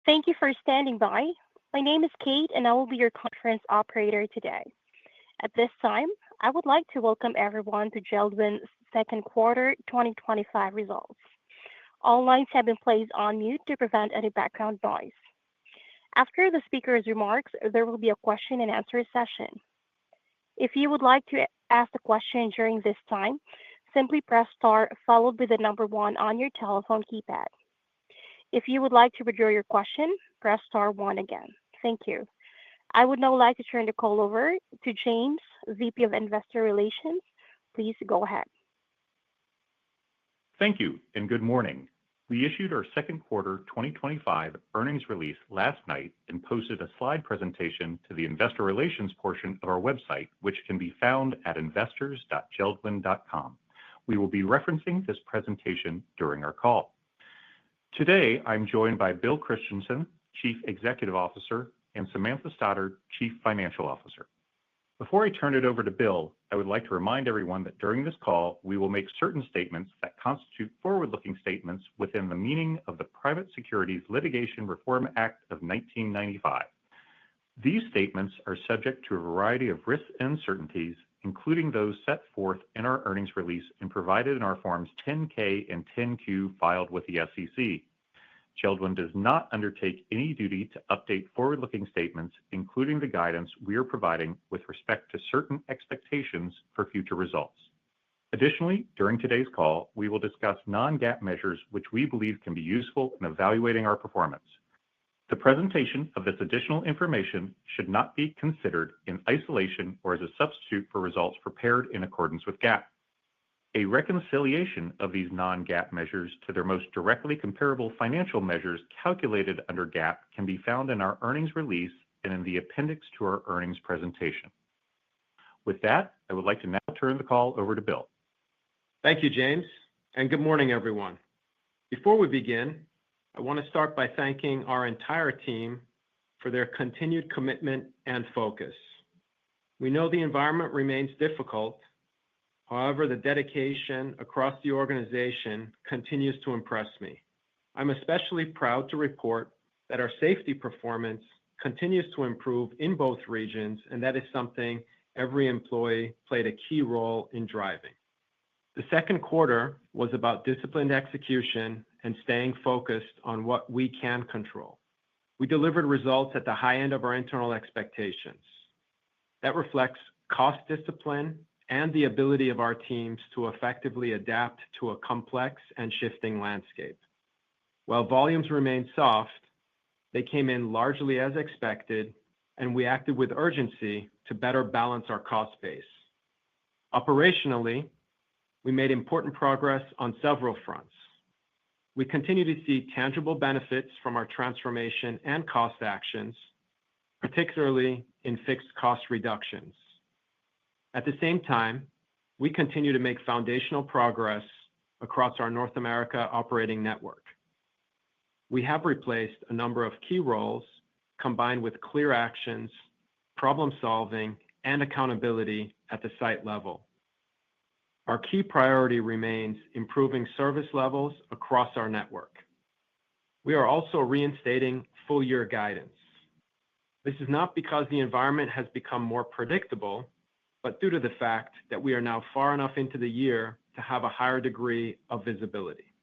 Thank you for standing by. My name is Kate, and I will be your conference operator today. At this time, I would like to welcome everyone to Jeld Wen's second quarter 2025 results. All lines have been placed on mute to prevent any background noise. After the speaker's remarks, there will be a question and answer session. If you would like to ask a question during this time, simply press star followed by the number one on your telephone keypad. If you would like to withdraw your question, press star one again. Thank you. I would now like to turn the call over to James, VP of Investor Relations. Please go ahead. Thank you and good morning. We issued our second quarter 2025 earnings release last night and posted a slide presentation to the Investor Relations portion of our website, which can be found at investors.jeldwen.com. We will be referencing this presentation during our call. Today, I'm joined by Bill Christensen, Chief Executive Officer, and Samantha Stoddard, Chief Financial Officer. Before I turn it over to Bill, I would like to remind everyone that during this call, we will make certain statements that constitute forward-looking statements within the meaning of the Private Securities Litigation Reform Act of 1995. These statements are subject to a variety of risks and uncertainties, including those set forth in our earnings release and provided in our Forms 10-K and 10-Q filed with the SEC. Jeld Wen does not undertake any duty to update forward-looking statements, including the guidance we are providing with respect to certain expectations for future results. Additionally, during today's call, we will discuss non-GAAP measures which we believe can be useful in evaluating our performance. The presentation of this additional information should not be considered in isolation or as a substitute for results prepared in accordance with GAAP. A reconciliation of these non-GAAP measures to their most directly comparable financial measures calculated under GAAP can be found in our earnings release and in the appendix to our earnings presentation. With that, I would like to now turn the call over to Bill. Thank you, James, and good morning, everyone. Before we begin, I want to start by thanking our entire team for their continued commitment and focus. We know the environment remains difficult. However, the dedication across the organization continues to impress me. I'm especially proud to report that our safety performance continues to improve in both regions, and that is something every employee played a key role in driving. The second quarter was about disciplined execution and staying focused on what we can control. We delivered results at the high end of our internal expectations. That reflects cost discipline and the ability of our teams to effectively adapt to a complex and shifting landscape. While volumes remained soft, they came in largely as expected, and we acted with urgency to better balance our cost base. Operationally, we made important progress on several fronts. We continue to see tangible benefits from our transformation and cost actions, particularly in fixed cost reductions. At the same time, we continue to make foundational progress across our North America operating network. We have replaced a number of key roles combined with clear actions, problem solving, and accountability at the site level. Our key priority remains improving service levels across our network. We are also reinstating full-year guidance. This is not because the environment has become more predictable, but due to the fact that we are now far enough into the year to have a higher degree of visibility.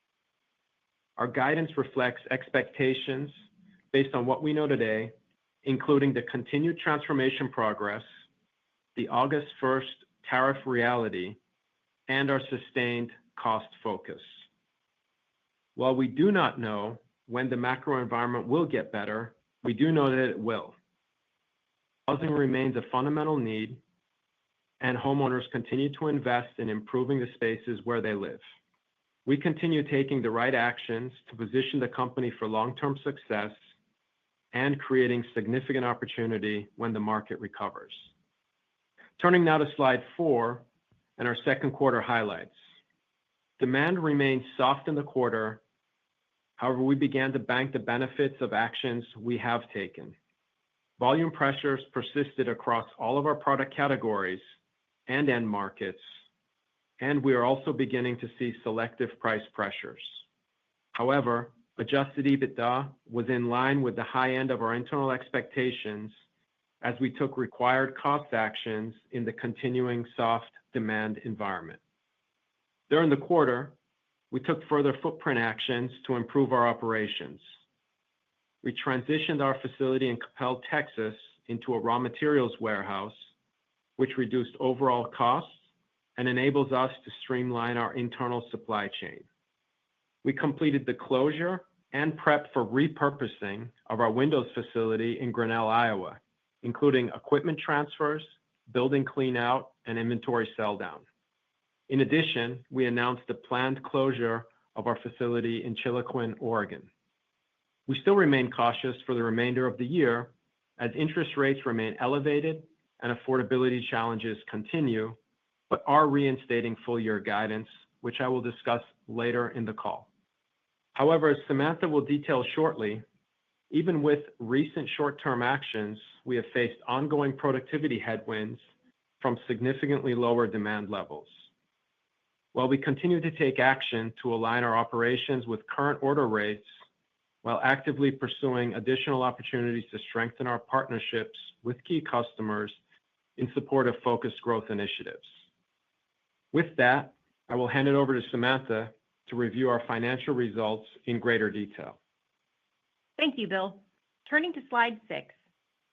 Our guidance reflects expectations based on what we know today, including the continued transformation progress, the August 1st tariff reality, and our sustained cost focus. While we do not know when the macro environment will get better, we do know that it will. Housing remains a fundamental need, and homeowners continue to invest in improving the spaces where they live. We continue taking the right actions to position the company for long-term success and creating significant opportunity when the market recovers. Turning now to slide 4 and our second quarter highlights. Demand remained soft in the quarter. However, we began to bank the benefits of actions we have taken. Volume pressures persisted across all of our product categories and end markets, and we are also beginning to see selective price pressures. However, Adjusted EBITDA was in line with the high end of our internal expectations as we took required cost actions in the continuing soft demand environment. During the quarter, we took further footprint actions to improve our operations. We transitioned our facility in Coppell, Texas, into a raw materials warehouse, which reduced overall costs and enables us to streamline our internal supply chain. We completed the closure and prep for repurposing of our Windows facility in Grinnell, Iowa, including equipment transfers, building clean-out, and inventory sell-down. In addition, we announced the planned closure of our facility in Chiloquin, Oregon. We still remain cautious for the remainder of the year as interest rates remain elevated and affordability challenges continue, but are reinstating full-year guidance, which I will discuss later in the call. However, as Samantha will detail shortly, even with recent short-term actions, we have faced ongoing productivity headwinds from significantly lower demand levels. While we continue to take action to align our operations with current order rates, while actively pursuing additional opportunities to strengthen our partnerships with key customers in support of focused growth initiatives. With that, I will hand it over to Samantha to review our financial results in greater detail. Thank you, Bill. Turning to slide 6,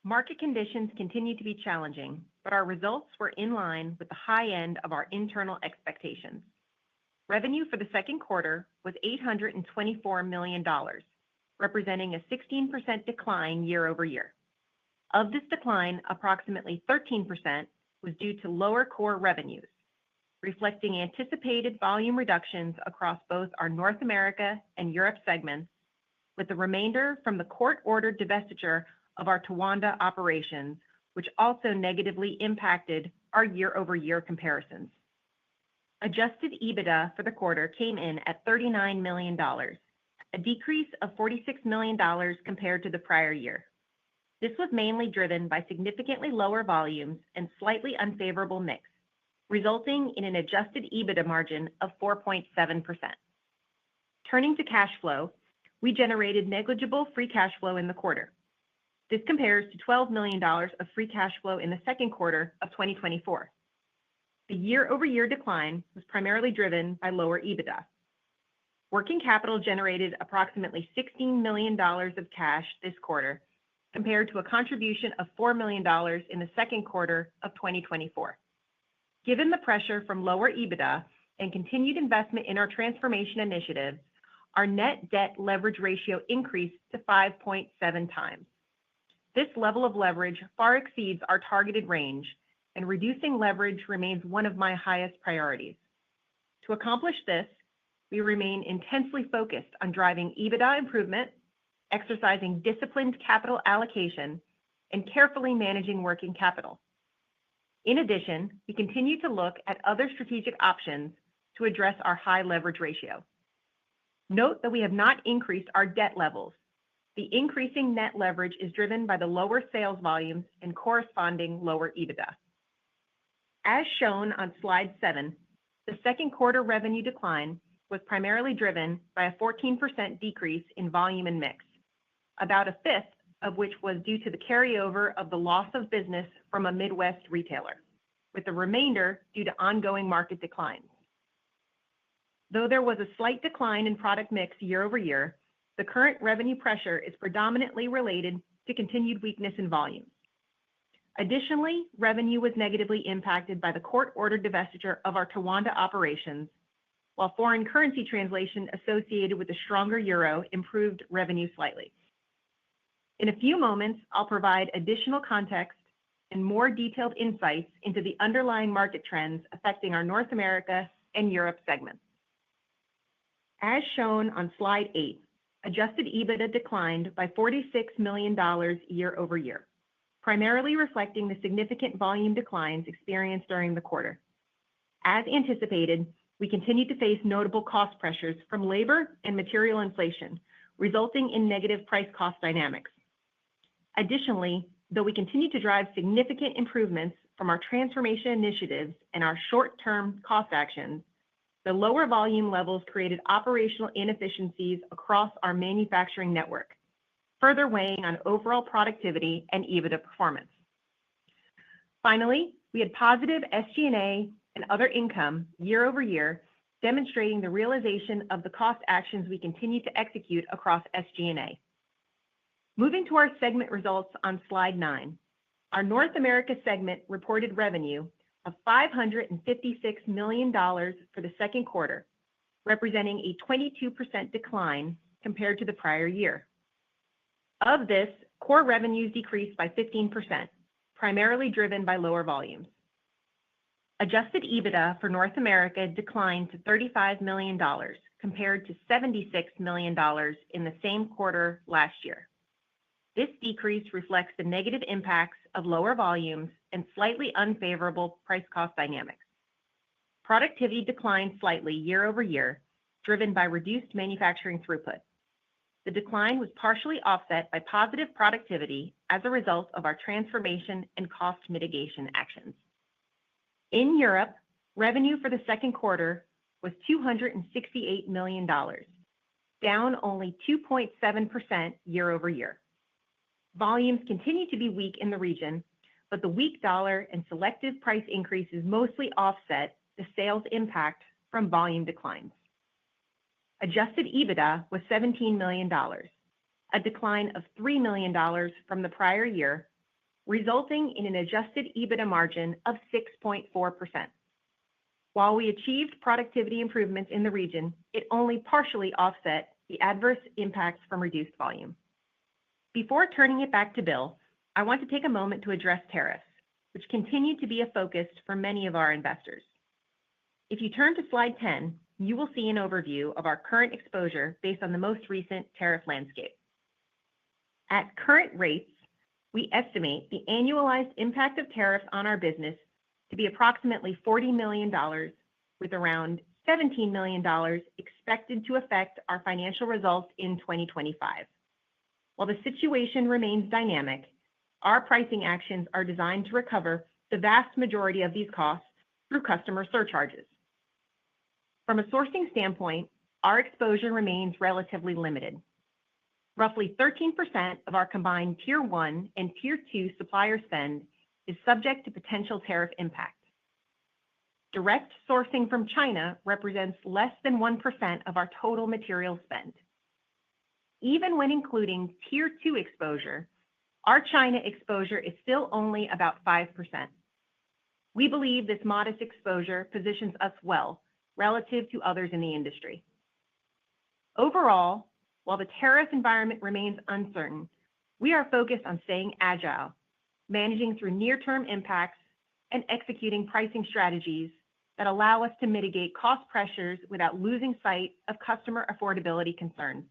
market conditions continue to be challenging, but our results were in line with the high end of our internal expectations. Revenue for the second quarter was $824 million, representing a 16% decline year over year. Of this decline, approximately 13% was due to lower core revenues, reflecting anticipated volume reductions across both our North America and Europe segments, with the remainder from the court-ordered divestiture of our Towanda operations, which also negatively impacted our year-over-year comparisons. Adjusted EBITDA for the quarter came in at $39 million, a decrease of $46 million compared to the prior year. This was mainly driven by significantly lower volumes and slightly unfavorable mix, resulting in an adjusted EBITDA margin of 4.7%. Turning to cash flow, we generated negligible free cash flow in the quarter. This compares to $12 million of free cash flow in the second quarter of 2024. The year-over-year decline was primarily driven by lower EBITDA. Working capital generated approximately $16 million of cash this quarter, compared to a contribution of $4 million in the second quarter of 2024. Given the pressure from lower EBITDA and continued investment in our transformation initiatives, our net debt leverage ratio increased to 5.7 times. This level of leverage far exceeds our targeted range, and reducing leverage remains one of my highest priorities. To accomplish this, we remain intensely focused on driving EBITDA improvement, exercising disciplined capital allocation, and carefully managing working capital. In addition, we continue to look at other strategic options to address our high leverage ratio. Note that we have not increased our debt levels. The increasing net leverage is driven by the lower sales volumes and corresponding lower EBITDA. As shown on slide 7, the second quarter revenue decline was primarily driven by a 14% decrease in volume and mix, about a fifth of which was due to the carryover of the loss of business from a Midwest retailer, with the remainder due to ongoing market declines. Though there was a slight decline in product mix year over year, the current revenue pressure is predominantly related to continued weakness in volume. Additionally, revenue was negatively impacted by the court-ordered divestiture of our Towanda operations, while foreign currency translation associated with the stronger euro improved revenue slightly. In a few moments, I'll provide additional context and more detailed insights into the underlying market trends affecting our North America and Europe segments. As shown on slide 8, adjusted EBITDA declined by $46 million year over year, primarily reflecting the significant volume declines experienced during the quarter. As anticipated, we continue to face notable cost pressures from labor and material inflation, resulting in negative price-cost dynamics. Additionally, though we continue to drive significant improvements from our transformation initiatives and our short-term cost actions, The lower volume levels created operational inefficiencies across our manufacturing network, further weighing on overall productivity and EBITDA performance. Finally, we had positive SG&A and other income year over year, demonstrating the realization of the cost actions we continue to execute across SG&A. Moving to our segment results on slide 9, our North America segment reported revenue of $556 million for the second quarter, representing a 22% decline compared to the prior year. Of this, core revenues decreased by 15%, primarily driven by lower volumes. Adjusted EBITDA for North America declined to $35 million compared to $76 million in the same quarter last year. This decrease reflects the negative impacts of lower volumes and slightly unfavorable price-cost dynamics. Productivity declined slightly year over year, driven by reduced manufacturing throughput. The decline was partially offset by positive productivity as a result of our transformation and cost mitigation actions. In Europe, revenue for the second quarter was $268 million, down only 2.7% year over year. Volumes continue to be weak in the region, but the weak dollar and selective price increases mostly offset the sales impact from volume declines. Adjusted EBITDA was $17 million, a decline of $3 million from the prior year, resulting in an adjusted EBITDA margin of 6.4%. While we achieved productivity improvements in the region, it only partially offset the adverse impacts from reduced volume. Before turning it back to Bill, I want to take a moment to address tariffs, which continue to be a focus for many of our investors. If you turn to slide 10, you will see an overview of our current exposure based on the most recent tariff landscape. At current rates, we estimate the annualized impact of tariffs on our business to be approximately $40 million, with around $17 million expected to affect our financial results in 2025. While the situation remains dynamic, our pricing actions are designed to recover the vast majority of these costs through customer surcharges. From a sourcing standpoint, our exposure remains relatively limited. Roughly 13% of our combined Tier 1 and Tier 2 supplier spend is subject to potential tariff impact. Direct sourcing from China represents less than 1% of our total material spend. Even when including Tier 2 exposure, our China exposure is still only about 5%. We believe this modest exposure positions us well relative to others in the industry. Overall, while the tariff environment remains uncertain, we are focused on staying agile, managing through near-term impacts, and executing pricing strategies that allow us to mitigate cost pressures without losing sight of customer affordability concerns.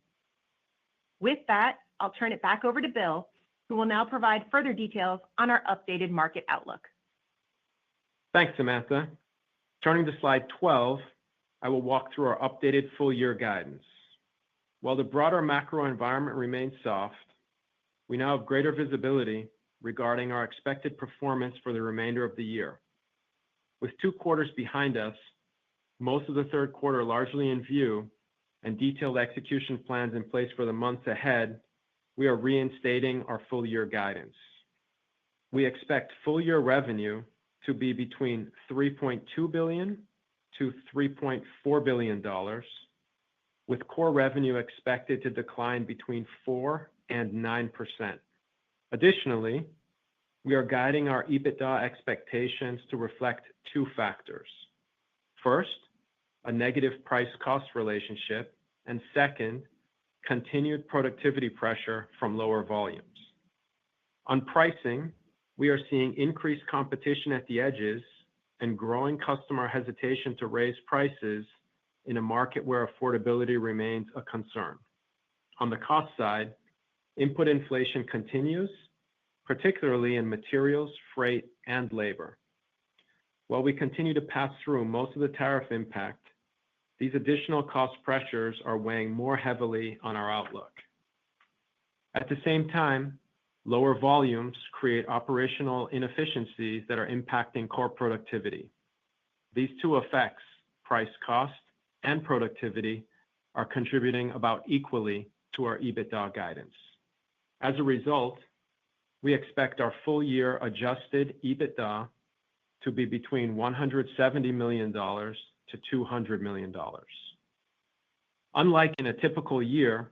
With that, I'll turn it back over to Bill, who will now provide further details on our updated market outlook. Thanks, Samantha. Turning to slide 12, I will walk through our updated full-year guidance. While the broader macro environment remains soft, we now have greater visibility regarding our expected performance for the remainder of the year. With 2 quarters behind us, most of the third quarter largely in view, and detailed execution plans in place for the months ahead, we are reinstating our full-year guidance. We expect full-year revenue to be between $3.2 billion to $3.4 billion, with core revenue expected to decline between 4% and 9%. Additionally, we are guiding our EBITDA expectations to reflect 2 factors. First, a negative price-cost relationship, and second, continued productivity pressure from lower volumes. On pricing, we are seeing increased competition at the edges and growing customer hesitation to raise prices in a market where affordability remains a concern. On the cost side, input inflation continues, particularly in materials, freight, and labor. While we continue to pass through most of the tariff impact, these additional cost pressures are weighing more heavily on our outlook. At the same time, lower volumes create operational inefficiencies that are impacting core productivity. These 2 effects, price cost, and productivity are contributing about equally to our EBITDA guidance. As a result, we expect our full-year adjusted EBITDA to be between $170 million to $200 million. Unlike in a typical year,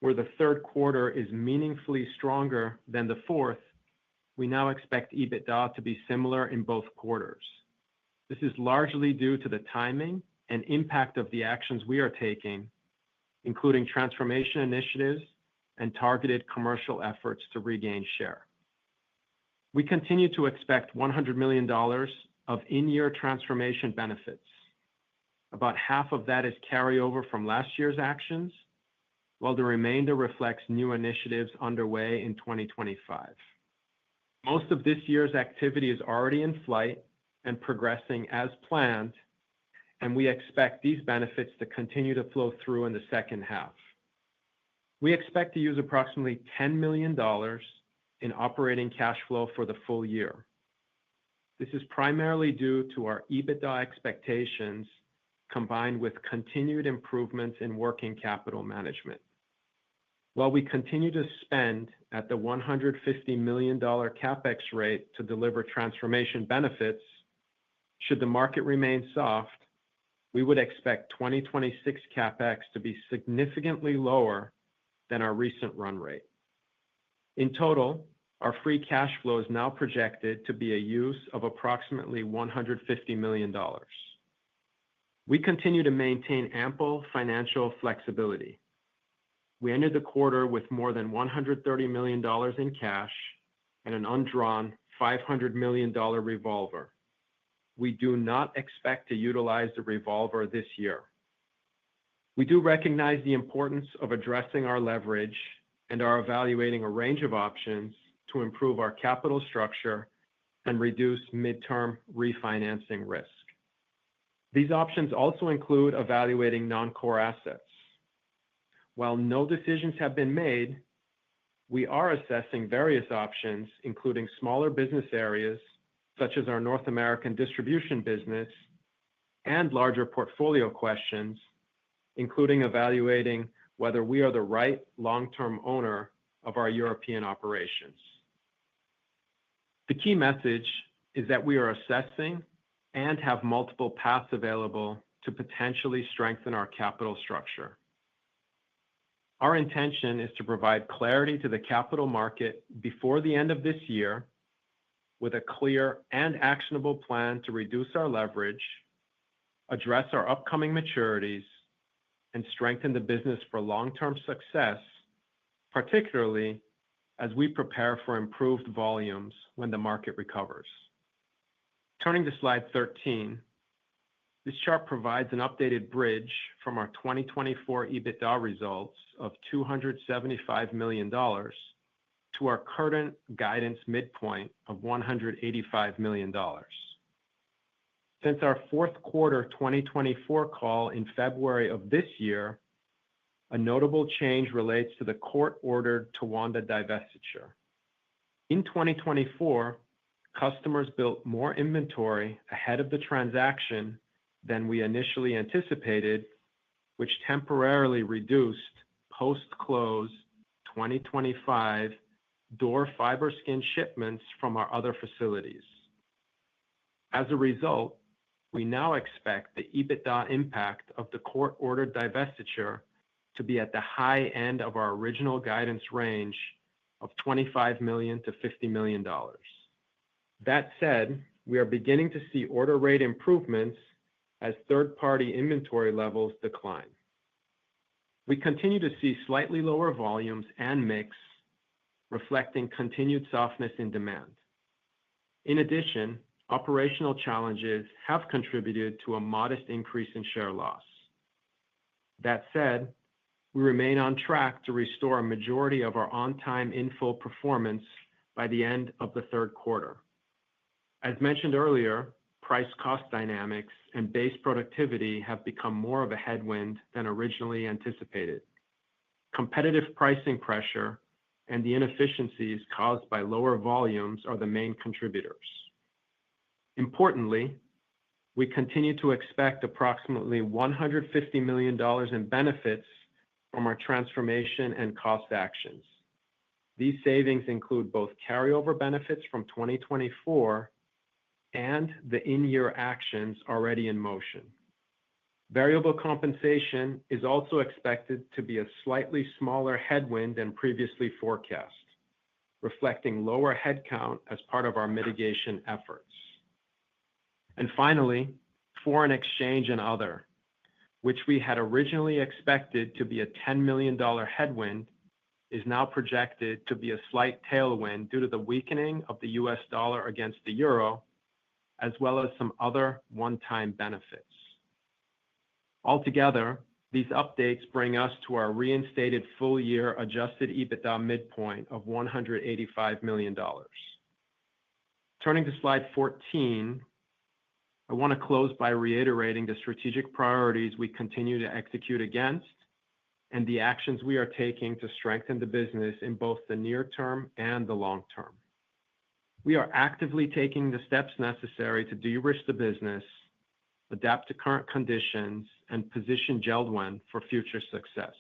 where the third quarter is meaningfully stronger than the fourth, we now expect EBITDA to be similar in both quarters. This is largely due to the timing and impact of the actions we are taking, including transformation initiatives and targeted commercial efforts to regain share. We continue to expect $100 million of in-year transformation benefits. About half of that is carryover from last year's actions, while the remainder reflects new initiatives underway in 2025. Most of this year's activity is already in flight and progressing as planned, and we expect these benefits to continue to flow through in the second half. We expect to use approximately $10 million in operating cash flow for the full year. This is primarily due to our EBITDA expectations combined with continued improvements in working capital management. While we continue to spend at the $150 million CapEx rate to deliver transformation benefits, should the market remain soft, we would expect 2026 CapEx to be significantly lower than our recent run rate. In total, our free cash flow is now projected to be a use of approximately $150 million. We continue to maintain ample financial flexibility. We ended the quarter with more than $130 million in cash and an undrawn $500 million revolver. We do not expect to utilize the revolver this year. We do recognize the importance of addressing our leverage and are evaluating a range of options to improve our capital structure and reduce midterm refinancing risk. These options also include evaluating non-core assets. While no decisions have been made, we are assessing various options, including smaller business areas such as our North American distribution business and larger portfolio questions, including evaluating whether we are the right long-term owner of our European operations. The key message is that we are assessing and have multiple paths available to potentially strengthen our capital structure. Our intention is to provide clarity to the capital market before the end of this year with a clear and actionable plan to reduce our leverage, address our upcoming maturities, and strengthen the business for long-term success, particularly as we prepare for improved volumes when the market recovers. Turning to slide 13, this chart provides an updated bridge from our 2024 EBITDA results of $275 million to our current guidance midpoint of $185 million. Since our fourth quarter 2024 call in February of this year, a notable change relates to the court-ordered Towanda divestiture. In 2024, customers built more inventory ahead of the transaction than we initially anticipated, which temporarily reduced post-close 2025 door fiber skin shipments from our other facilities. As a result, we now expect the EBITDA impact of the court-ordered divestiture to be at the high end of our original guidance range of $25 million to $50 million. That said, we are beginning to see order rate improvements as third-party inventory levels decline. We continue to see slightly lower volumes and mix, reflecting continued softness in demand. In addition, operational challenges have contributed to a modest increase in share loss. That said, we remain on track to restore a majority of our on-time in-full performance by the end of the third quarter. As mentioned earlier, price-cost dynamics and base productivity have become more of a headwind than originally anticipated. Competitive pricing pressure and the inefficiencies caused by lower volumes are the main contributors. Importantly, we continue to expect approximately $150 million in benefits from our transformation and cost actions. These savings include both carryover benefits from 2024 and the in-year actions already in motion. Variable compensation is also expected to be a slightly smaller headwind than previously forecast, reflecting lower headcount as part of our mitigation efforts. And finally, foreign exchange and other, which we had originally expected to be a $10 million headwind, is now projected to be a slight tailwind due to the weakening of the US dollar against the euro, as well as some other one-time benefits. Altogether, these updates bring us to our reinstated full-year adjusted EBITDA midpoint of $185 million. Turning to slide 14, I want to close by reiterating the strategic priorities we continue to execute against and the actions we are taking to strengthen the business in both the near term and the long term. We are actively taking the steps necessary to de-risk the business, adapt to current conditions, and position Jeld Wen for future success.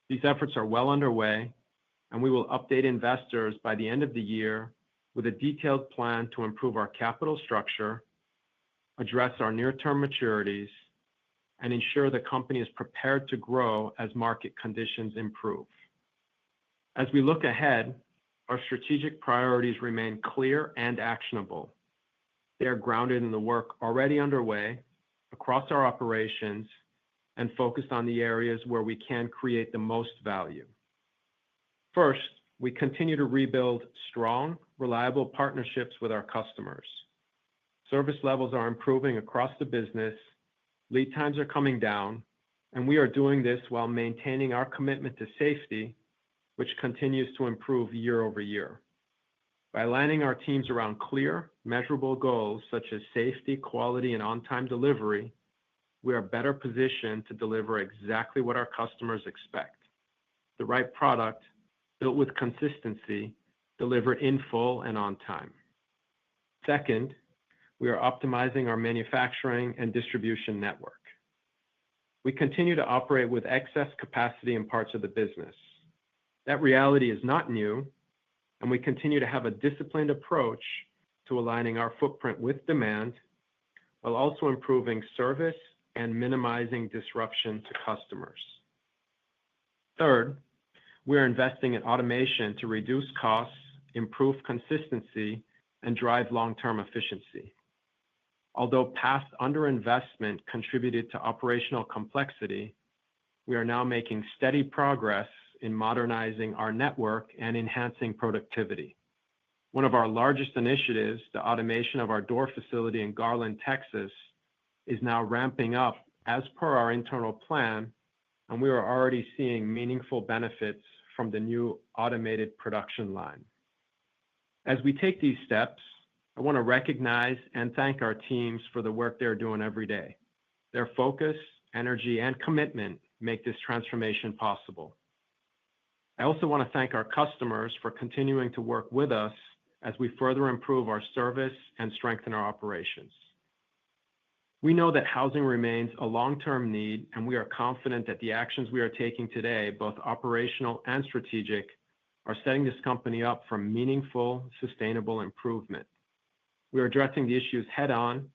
These efforts are well underway, and we will update investors by the end of the year with a detailed plan to improve our capital structure, address our near-term maturities, and ensure the company is prepared to grow as market conditions improve. As we look ahead, our strategic priorities remain clear and actionable. They are grounded in the work already underway across our operations and focused on the areas where we can create the most value. First, we continue to rebuild strong, reliable partnerships with our customers. Service levels are improving across the business, lead times are coming down, and we are doing this while maintaining our commitment to safety, which continues to improve year over year. By aligning our teams around clear, measurable goals such as safety, quality, and on-time delivery, we are better positioned to deliver exactly what our customers expect: the right product, built with consistency, delivered in full and on time. Second, we are optimizing our manufacturing and distribution network. We continue to operate with excess capacity in parts of the business. That reality is not new, and we continue to have a disciplined approach to aligning our footprint with demand while also improving service and minimizing disruption to customers. Third, we are investing in automation to reduce costs, improve consistency, and drive long-term efficiency. Although past underinvestment contributed to operational complexity, we are now making steady progress in modernizing our network and enhancing productivity. One of our largest initiatives, the automation of our door facility in Garland, Texas, is now ramping up as per our internal plan, and we are already seeing meaningful benefits from the new automated production line. As we take these steps, I want to recognize and thank our teams for the work they're doing every day. Their focus, energy, and commitment make this transformation possible. I also want to thank our customers for continuing to work with us as we further improve our service and strengthen our operations. We know that housing remains a long-term need, and we are confident that the actions we are taking today, both operational and strategic, are setting this company up for meaningful, sustainable improvement. We are addressing the issues head-on,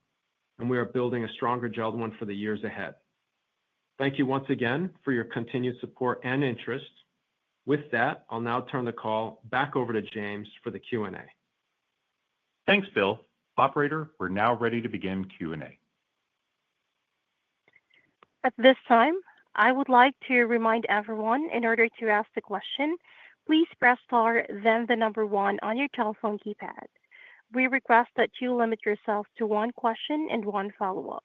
and we are building a stronger Jeld Wen for the years ahead. Thank you once again for your continued support and interest. With that, I'll now turn the call back over to James for the Q&A. Thanks, Bill. Operator, we're now ready to begin Q&A. At this time, I would like to remind everyone, in order to ask the question, please press star, then the number one on your telephone keypad. We request that you limit yourself to one question and one follow-up.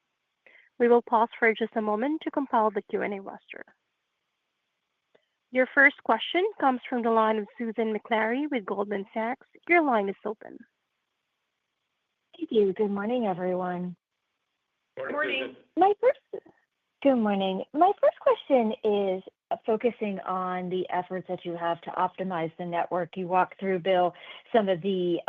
We will pause for just a moment to compile the Q&A roster. Your first question comes from the line of Susan Maklari with Goldman Sachs. Your line is open. Thank you. Good morning, everyone. Morning. My first Good morning. My first question is focusing on the efforts that you have to optimize the network. You walked through, Bill, some of the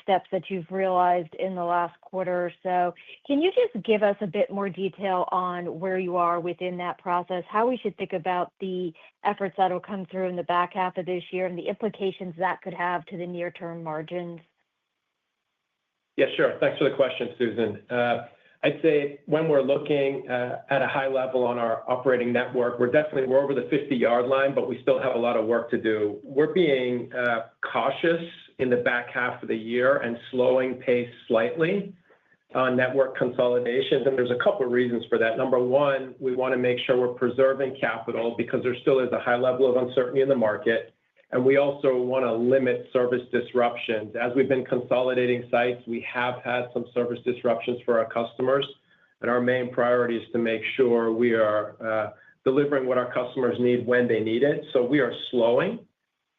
steps that you've realized in the last quarter or so. Can you just give us a bit more detail on where you are within that process, how we should think about the efforts that will come through in the back half of this year and the implications that could have to the near-term margins? Yeah, sure. Thanks for the question, Susan. I'd say when we're looking at a high level on our operating network, we're over the 50-yard line, but we still have a lot of work to do. We're being cautious in the back half of the year and slowing pace slightly on network consolidations. And there's a couple of reasons for that. Number one, we want to make sure we're preserving capital because there still is a high level of uncertainty in the market. And we also want to limit service disruptions. As we've been consolidating sites, we have had some service disruptions for our customers. And our main priority is to make sure we are delivering what our customers need when they need it. So we are slowing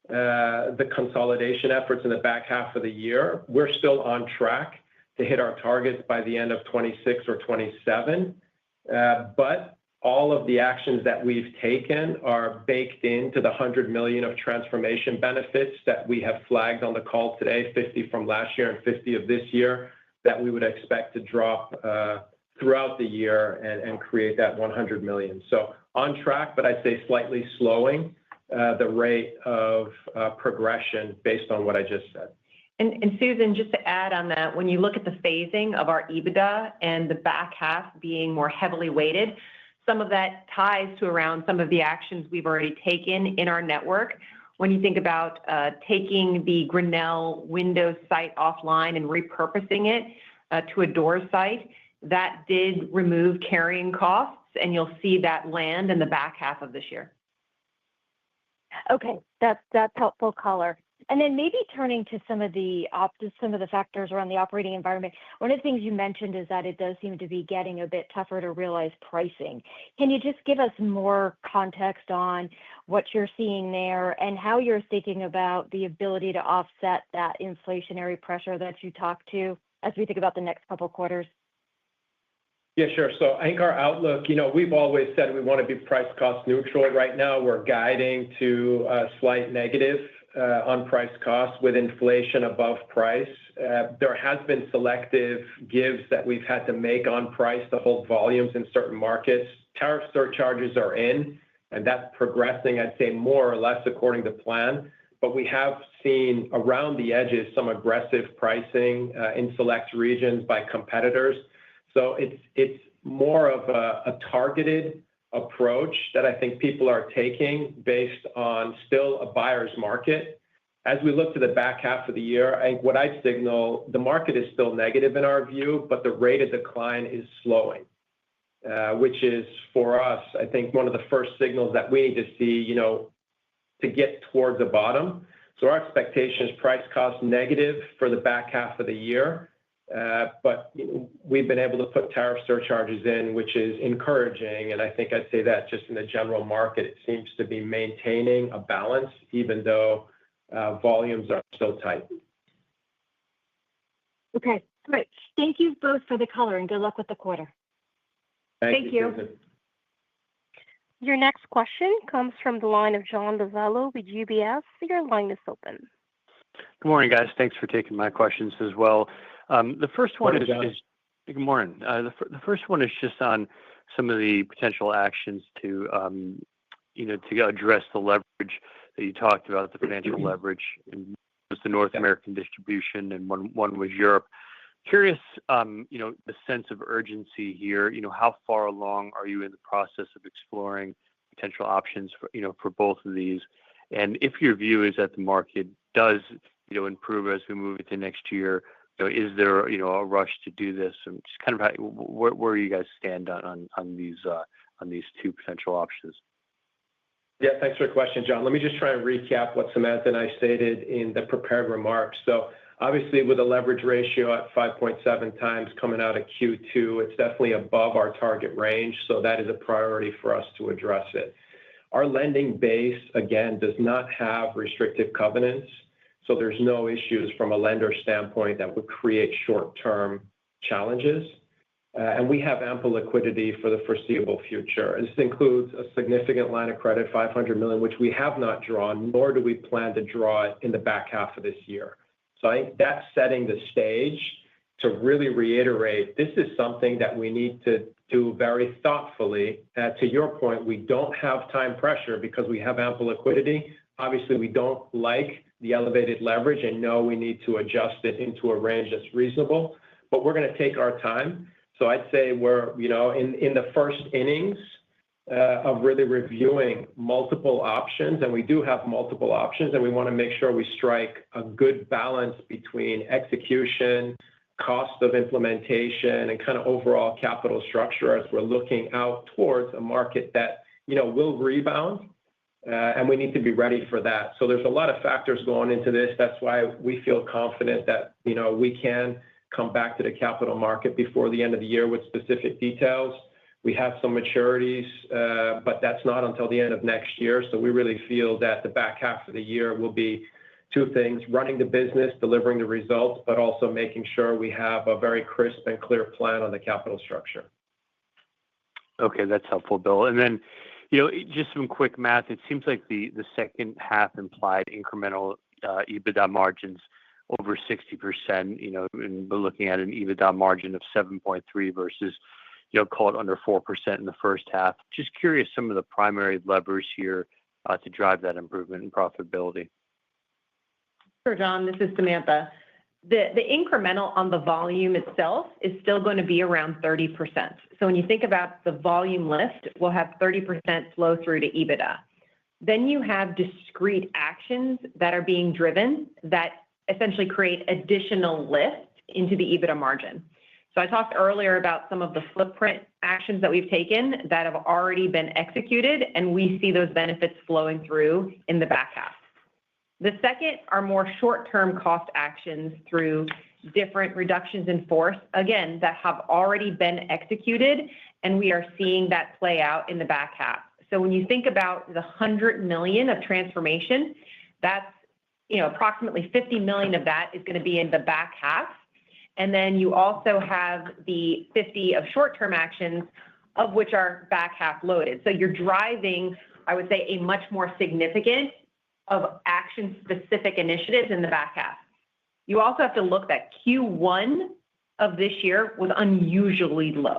the consolidation efforts in the back half of the year. We're still on track to hit our targets by the end of 26 or 27. But all of the actions that we've taken are baked into the $100 million of transformation benefits that we have flagged on the call today, 50 from last year and 50 of this year, that we would expect to drop throughout the year and create that $100 million. So on track, but I'd say slightly slowing the rate of progression based on what I just said. And Susan, just to add on that, when you look at the phasing of our EBITDA and the back half being more heavily weighted, some of that ties to around some of the actions we've already taken in our network. When you think about taking the Grinnell Windows site offline and repurposing it to a door site, that did remove carrying costs, and you'll see that land in the back half of this year. Okay, that's helpful color. And then maybe turning to some of the factors around the operating environment. One of the things you mentioned is that it does seem to be getting a bit tougher to realize pricing. Can you just give us more context on what you're seeing there and how you're thinking about the ability to offset that inflationary pressure that you talked to as we think about the next couple of quarters? Yeah, sure. So I think our outlook, we've always said we want to be price cost neutral. Right now, we're guiding to a slight negative on price cost with inflation above price. There has been selective gives that we've had to make on price to hold volumes in certain markets. Tariff surcharges are in, and that's progressing, I'd say, more or less according to plan. But we have seen around the edges some aggressive pricing in select regions by competitors. So it's more of a targeted approach that I think people are taking based on still a buyer's market. As we look to the back half of the year, I think what I'd signal, the market is still negative in our view, but the rate of decline is slowing, which is for us, I think, one of the first signals that we need to see, to get towards the bottom. So our expectation is price cost negative for the back half of the year. But we've been able to put tariff surcharges in, which is encouraging. And I think I'd say that just in the general market, it seems to be maintaining a balance, even though volumes are still tight. Okay, great. Thank you both for the color and good luck with the quarter. Thank you. Susan. Your next question comes from the line of John Lovallo with UBS. Your line is open. Good morning, guys. Thanks for taking my questions as well. The first one is good morning. The first one is just on some of the potential actions to address the leverage that you talked about, the financial leverage, and was the North American distribution, and one was Europe. Curious, the sense of urgency here. How far along are you in the process of exploring potential options for both of these? And if your view is that the market does improve as we move into next year, is there a rush to do this? And just kind of where you guys stand on these two potential options? Yeah, thanks for the question, John. Let me just try and recap what Samantha and I stated in the prepared remarks. So obviously, with a leverage ratio at 5.7 times coming out of Q2, it's definitely above our target range. So that is a priority for us to address it. Our lending base, again, does not have restrictive covenants. So there's no issues from a lender standpoint that would create short-term challenges. and we have ample liquidity for the foreseeable future. This includes a significant line of credit, $500 million, which we have not drawn, nor do we plan to draw it in the back half of this year. So I think that's setting the stage to really reiterate, this is something that we need to do very thoughtfully. To your point, we don't have time pressure because we have ample liquidity. Obviously, we don't like the elevated leverage and know we need to adjust it into a range that's reasonable, but we're going to take our time. So I'd say we're, in the first innings of really reviewing multiple options, and we do have multiple options, and we want to make sure we strike a good balance between execution, cost of implementation, and kind of overall capital structure as we're looking out towards a market that, will rebound, and we need to be ready for that. So there's a lot of factors going into this. That's why we feel confident that, we can come back to the capital market before the end of the year with specific details. We have some maturities, but that's not until the end of next year. So we really feel that the back half of the year will be two things: running the business, delivering the results, but also making sure we have a very crisp and clear plan on the capital structure. Okay, that's helpful, Bill. And then, just some quick math. It seems like the second half implied incremental EBITDA margins over 60%, and we're looking at an EBITDA margin of 7.3 versus, call it under 4% in the first half. Just curious, some of the primary levers here to drive that improvement in profitability. Sure, John, this is Samantha. The incremental on the volume itself is still going to be around 30%. So when you think about the volume lift, we'll have 30% flow through to EBITDA. Then you have discrete actions that are being driven that essentially create additional lift into the EBITDA margin. So I talked earlier about some of the footprint actions that we've taken that have already been executed, and we see those benefits flowing through in the back half. The second are more short-term cost actions through different reductions in force, again, that have already been executed, and we are seeing that play out in the back half. So when you think about the $100 million of transformation, that's approximately $50 million of that is going to be in the back half. And then you also have the 50 of short-term actions, of which are back half loaded. So you're driving, I would say, a much more significant of action-specific initiatives in the back half. You also have to look that Q1 of this year was unusually low.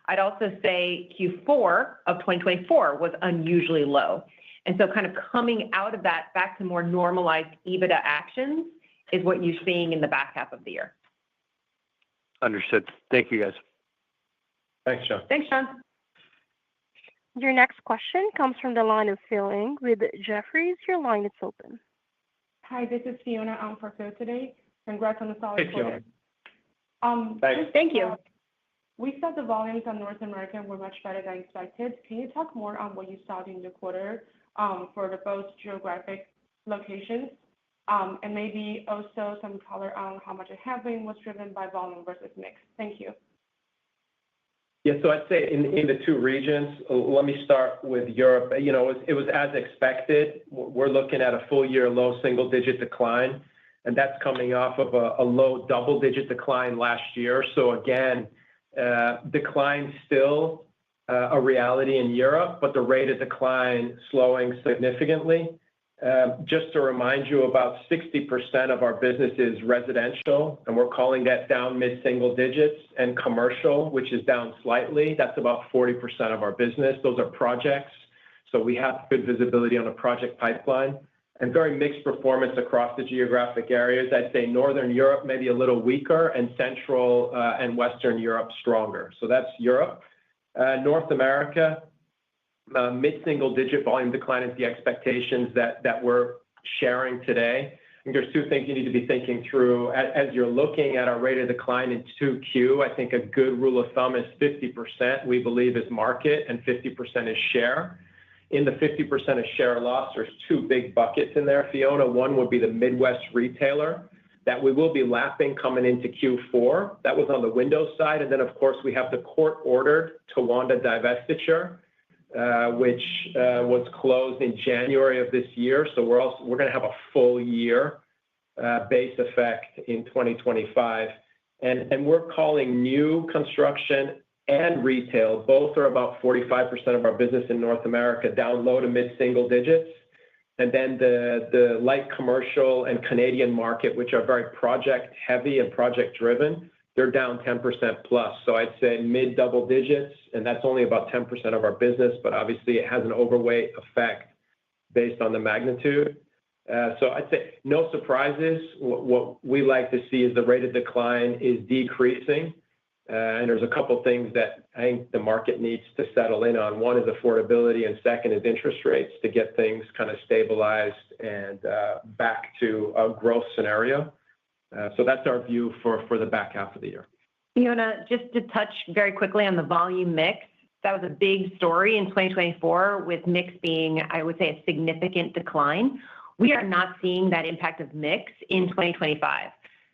I'd also say Q4 of 2024 was unusually low. And so kind of coming out of that back to more normalized EBITDA actions is what you're seeing in the back half of the year. Understood. Thank you, guys. Thanks, John. Thanks, John. Your next question comes from the line of Phil Ng with Jefferies. Your line is open. Hi, this is Fiona for Phil today. Congrats on the solid quarter. Thanks. Thank you. We saw the volumes on North America were much better than expected. Can you talk more on what you saw in the quarter for the both geographic locations, and maybe also some color on how much of headwind was driven by volume versus mix? Thank you. Yeah, so I'd say in the two regions, let me start with Europe. It was as expected. We're looking at a full year low single-digit decline, and that's coming off of a low double-digit decline last year. So again, decline still a reality in Europe, but the rate of decline slowing significantly. Just to remind you, about 60% of our business is residential, and we're calling that down mid-single digits, and commercial, which is down slightly. That's about 40% of our business. Those are projects. So we have good visibility on a project pipeline and very mixed performance across the geographic areas. I'd say Northern Europe maybe a little weaker, and Central and Western Europe stronger. So that's Europe. North America, mid-single digit volume decline is the expectations that we're sharing today. I think there's two things you need to be thinking through. As you're looking at our rate of decline in 2Q, I think a good rule of thumb is 50% we believe is market and 50% is share. In the 50% of share loss, there's two big buckets in there, Fiona. One would be the Midwest retailer that we will be lapping coming into Q4. That was on the Windows side. And then, of course, we have the court-ordered Towanda divestiture, which was closed in January of this year. So we're going to have a full year base effect in 2025. And we're calling new construction and retail. Both are about 45% of our business in North America, down low to mid-single digits. And then the light commercial and Canadian market, which are very project heavy and project driven, they're down 10% plus. So I'd say mid double digits, and that's only about 10% of our business, but obviously it has an overweight effect based on the magnitude. So I'd say no surprises. What we like to see is the rate of decline is decreasing. And there's a couple things that I think the market needs to settle in on. One is affordability, and second is interest rates to get things kind of stabilized and back to a growth scenario. So that's our view for the back half of the year. Fiona, just to touch very quickly on the volume mix, that was a big story in 2024 with mix being, I would say, a significant decline. We are not seeing that impact of mix in 2025.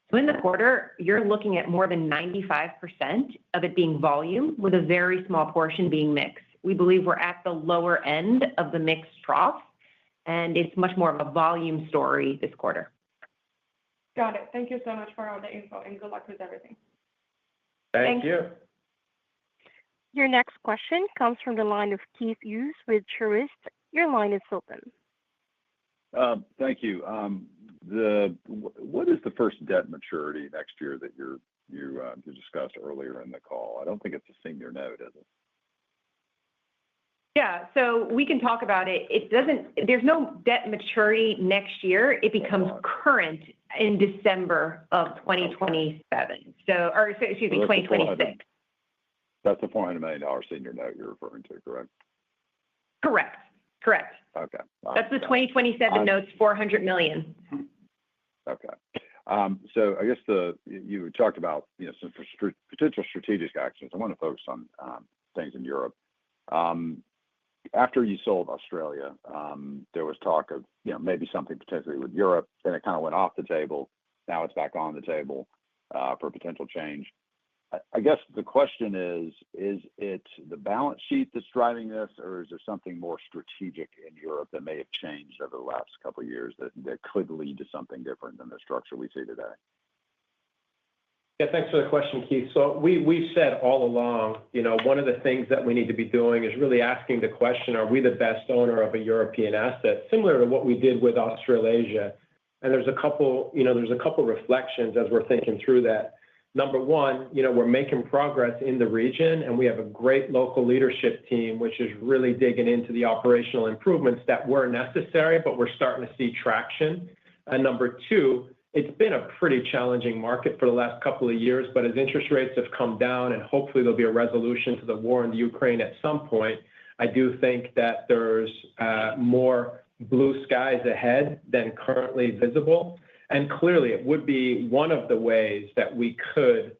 So in the quarter, you're looking at more than 95% of it being volume with a very small portion being mix. We believe we're at the lower end of the mix trough, and it's much more of a volume story this quarter. Got it. Thank you so much for all the info, and good luck with everything. Thank you. Your next question comes from the line of Keith Hughes with Truist. Your line is open. Thank you. What is the first debt maturity next year that you discussed earlier in the call? I don't think it's a senior note, is it? Yeah, so we can talk about it. There's no debt maturity next year. It becomes current in December of 2027. Excuse me, 2026. That's the $400 million senior note you're referring to, correct? Correct. Okay. That's the 2027 notes, $400 million. Okay. So I guess you talked about some potential strategic actions. I want to focus on things in Europe. After you sold Australia, there was talk of maybe something potentially with Europe. Then it kind of went off the table. Now it's back on the table for potential change. I guess the question is it the balance sheet that's driving this, or is there something more strategic in Europe that may have changed over the last couple of years that could lead to something different than the structure we see today? Yeah, thanks for the question, Keith. So we've said all along, one of the things that we need to be doing is really asking the question, are we the best owner of a European asset, similar to what we did with Australasia? And there's a couple reflections as we're thinking through that. Number one, we're making progress in the region, and we have a great local leadership team, which is really digging into the operational improvements that were necessary, but we're starting to see traction. And number two, it's been a pretty challenging market for the last couple of years, but as interest rates have come down and hopefully there'll be a resolution to the war in the Ukraine at some point, I do think that there's more blue skies ahead than currently visible. And clearly, it would be one of the ways that we could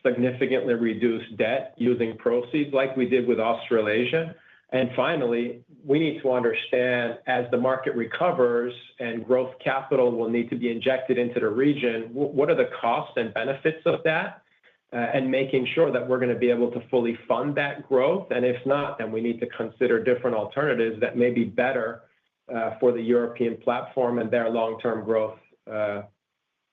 significantly reduce debt using proceeds like we did with Australasia. And finally, we need to understand as the market recovers and growth capital will need to be injected into the region, what are the costs and benefits of that? And making sure that we're going to be able to fully fund that growth. And if not, then we need to consider different alternatives that may be better for the European platform and their long-term growth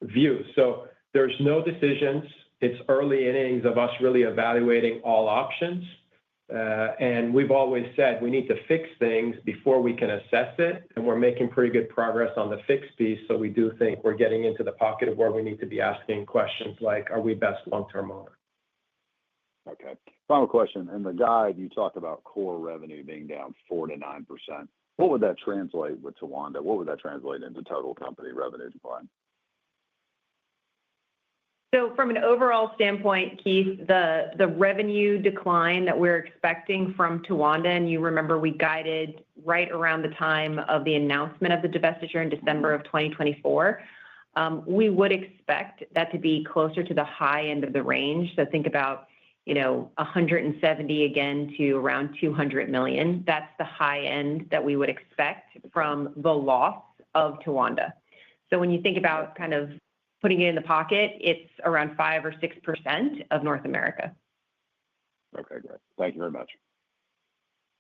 view. So there's no decisions. It's early innings of us really evaluating all options. And we've always said we need to fix things before we can assess it. And we're making pretty good progress on the fix piece. So we do think we're getting into the pocket of where we need to be asking questions like, are we best long-term owner? Okay. Final question. In the guide, you talked about core revenue being down 4 to 9%. What would that translate with Towanda? What would that translate into total company revenue decline? So from an overall standpoint, Keith, the revenue decline that we're expecting from Towanda, and you remember we guided right around the time of the announcement of the divestiture in December of 2024, we would expect that to be closer to the high end of the range. So think about 170 again to around 200 million. That's the high end that we would expect from the loss of Towanda. So when you think about kind of putting it in the pocket, it's around 5 or 6% of North America. Okay, great. Thank you very much.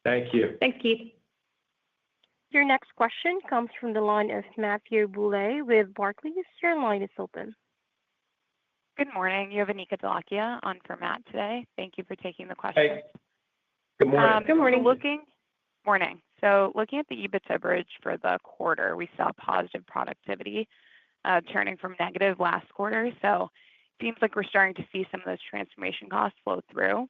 Thank you. Thanks, Keith. Your next question comes from the line of Matthew Bouley with Barclays. Your line is open. Good morning. You have Anika Delakia on for Matt today. Thank you for taking the Hey, question. good morning. Good morning. Morning. So looking at the EBITDA bridge for the quarter, we saw positive productivity turning from negative last quarter. So it seems like we're starting to see some of those transformation costs flow through.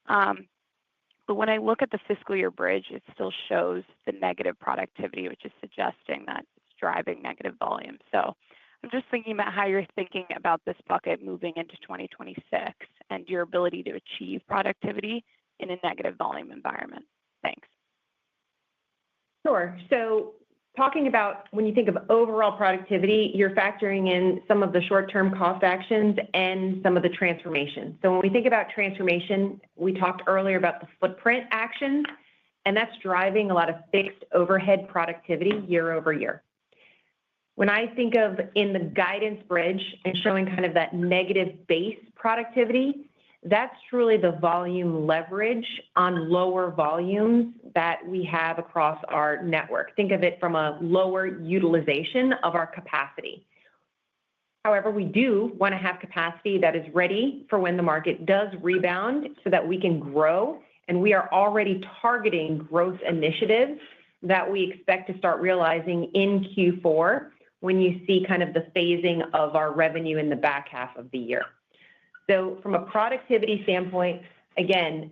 But when I look at the fiscal year bridge, it still shows the negative productivity, which is suggesting that it's driving negative volume. So I'm just thinking about how you're thinking about this bucket moving into 2026 and your ability to achieve productivity in a negative volume environment. Thanks. Sure. So talking about when you think of overall productivity, you're factoring in some of the short-term cost actions and some of the transformation. So when we think about transformation, we talked earlier about the footprint actions, and that's driving a lot of fixed overhead productivity year over year. When I think of in the guidance bridge and showing kind of that negative base productivity, that's truly the volume leverage on lower volumes that we have across our network. Think of it from a lower utilization of our capacity. However, we do want to have capacity that is ready for when the market does rebound so that we can grow. And we are already targeting growth initiatives that we expect to start realizing in Q4 when you see kind of the phasing of our revenue in the back half of the year. So from a productivity standpoint, again,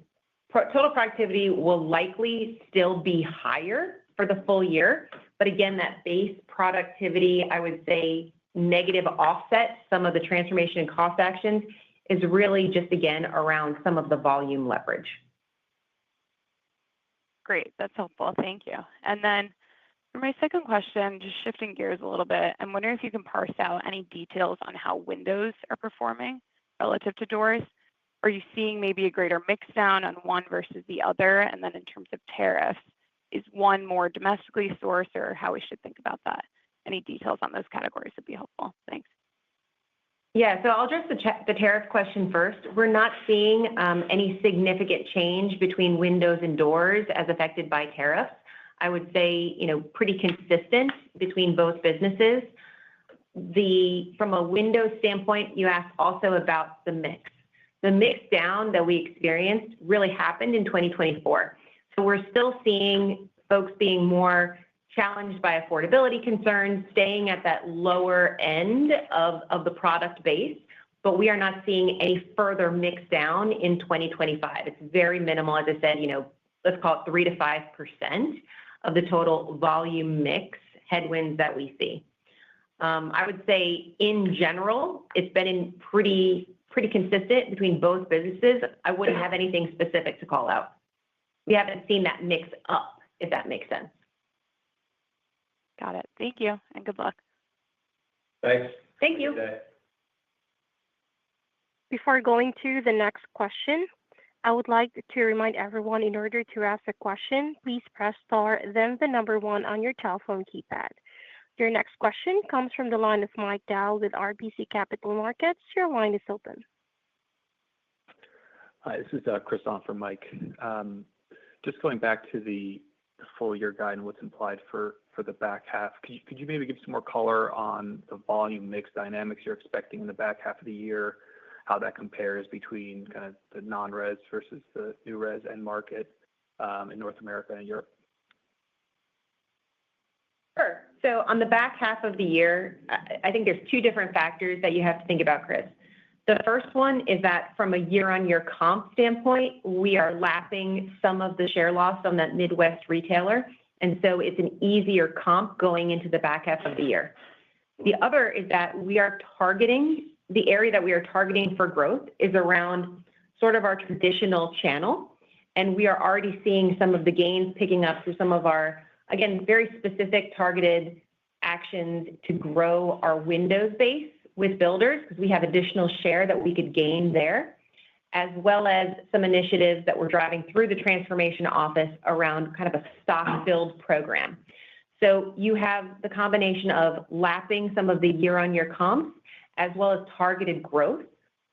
total productivity will likely still be higher for the full year. But again, that base productivity, I would say negative offset, some of the transformation and cost actions is really just, again, around some of the volume leverage. Great. That's helpful. Thank you. And then for my second question, just shifting gears a little bit, I'm wondering if you can parse out any details on how windows are performing relative to doors. Are you seeing maybe a greater mix down on one versus the other? And then in terms of tariffs, is one more domestically sourced or how we should think about that? Any details on those categories would be helpful. Thanks. Yeah, so I'll address the tariff question first. We're not seeing any significant change between windows and doors as affected by tariffs. I would say, pretty consistent between both businesses. From a windows standpoint, you asked also about the mix. The mix down that we experienced really happened in 2024. So we're still seeing folks being more challenged by affordability concerns, staying at that lower end of the product base, but we are not seeing any further mix down in 2025. It's very minimal, as I said, let's call it 3 to 5% of the total volume mix headwinds that we see. I would say in general, it's been pretty consistent between both businesses. I wouldn't have anything specific to call out. We haven't seen that mix up, if that makes sense. Got it. Thank you and good luck. Thanks. Thank you. Before going to the next question, I would like to remind everyone in order to ask a question, please press star, then the number one on your telephone keypad. Your next question comes from the line of Mike Dahl with RBC Capital Markets. Your line is open. Hi, this is Chris on for Mike. Just going back to the full year guide and what's implied for the back half, could you maybe give some more color on the volume mix dynamics you're expecting in the back half of the year, how that compares between kind of the non-res versus the new res end market in North America and Europe? Sure. So on the back half of the year, I think there's two different factors that you have to think about, Chris. The first one is that from a year-on-year comp standpoint, we are lapping some of the share loss on that Midwest retailer. And so it's an easier comp going into the back half of the year. The other is that we are targeting the area that we are targeting for growth is around sort of our traditional channel. And we are already seeing some of the gains picking up through some of our, again, very specific targeted actions to grow our windows base with builders because we have additional share that we could gain there, as well as some initiatives that we're driving through the transformation office around kind of a stock build program. So you have the combination of lapping some of the year-on-year comps as well as targeted growth.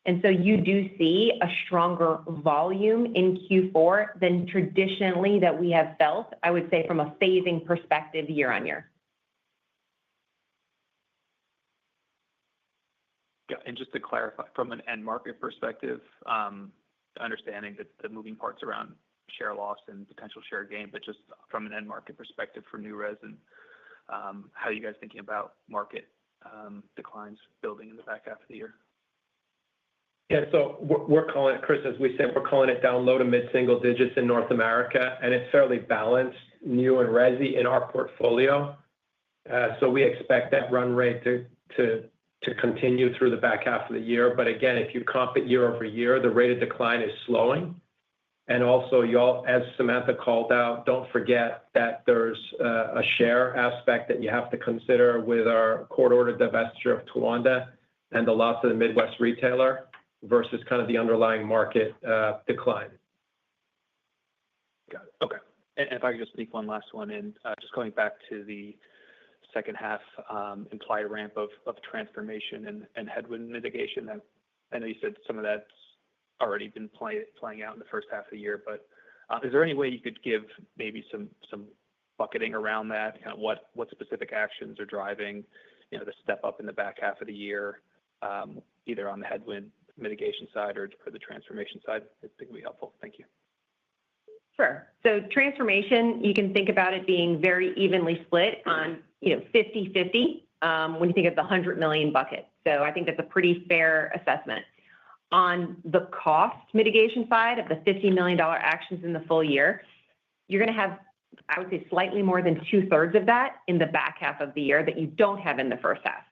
And so you do see a stronger volume in Q4 than traditionally that we have felt, I would say, from a phasing perspective year on year. And just to clarify, from an end market perspective, understanding that the moving parts around share loss and potential share gain, but just from an end market perspective for new res and how are you guys thinking about market declines building in the back half of the year? Yeah, so we're calling it, Chris, as we said, we're calling it down low to mid-single digits in North America, and it's fairly balanced, new and resi in our portfolio. So we expect that run rate to continue through the back half of the year. But again, if you comp it year over year, the rate of decline is slowing. And also, y'all, as Samantha called out, don't forget that there's a share aspect that you have to consider with our court-ordered divestiture of Towanda and the loss of the Midwest retailer versus kind of the underlying market decline. Got it. Okay. And if I could just sneak one last one in, just going back to the second half implied ramp of transformation and headwind mitigation. I know you said some of that's already been playing out in the first half of the year, but is there any way you could give maybe some bucketing around that, kind of what specific actions are driving, the step up in the back half of the year, either on the headwind mitigation side or the transformation side? I think would be helpful. Thank you. Sure. So transformation, you can think about it being very evenly split on 50-50 when you think of the $100 million bucket. So I think that's a pretty fair assessment. On the cost mitigation side of the $50 million actions in the full year, you're going to have, I would say, slightly more than 2/3 of that in the back half of the year that you don't have in the first half.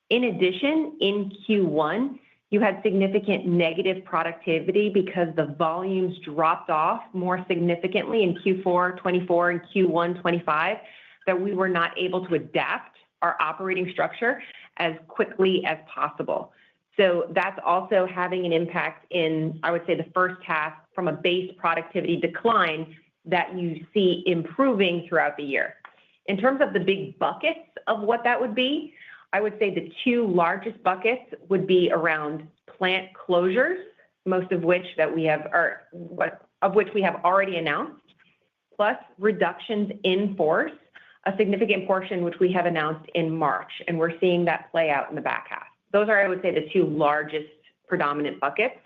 In addition, in Q1, you had significant negative productivity because the volumes dropped off more significantly in Q4 '24 and Q1 '25 that we were not able to adapt our operating structure as quickly as possible. So that's also having an impact in, I would say, the first half from a base productivity decline that you see improving throughout the year. In terms of the big buckets of what that would be, I would say the two largest buckets would be around plant closures, most of which we have already announced, plus reductions in force, a significant portion which we have announced in March, and we're seeing that play out in the back half. Those are, I would say, the two largest predominant buckets.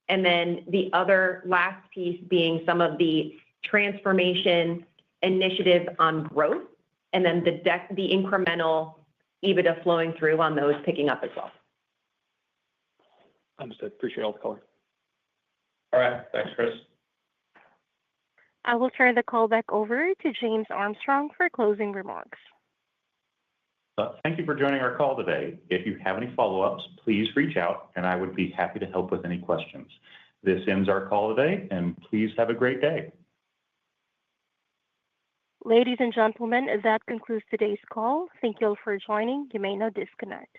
And then the other last piece being some of the transformation initiatives on growth, and then the incremental EBITDA flowing through on those picking up as well. Understood. Appreciate all the color. All right. Thanks, Chris. I will turn the call back over to James Armstrong for closing remarks. Thank you for joining our call today. If you have any follow-ups, please reach out, and I would be happy to help with any questions. This ends our call today, and please have a great day. Ladies and gentlemen, that concludes today's call. Thank you all for joining. You may now disconnect.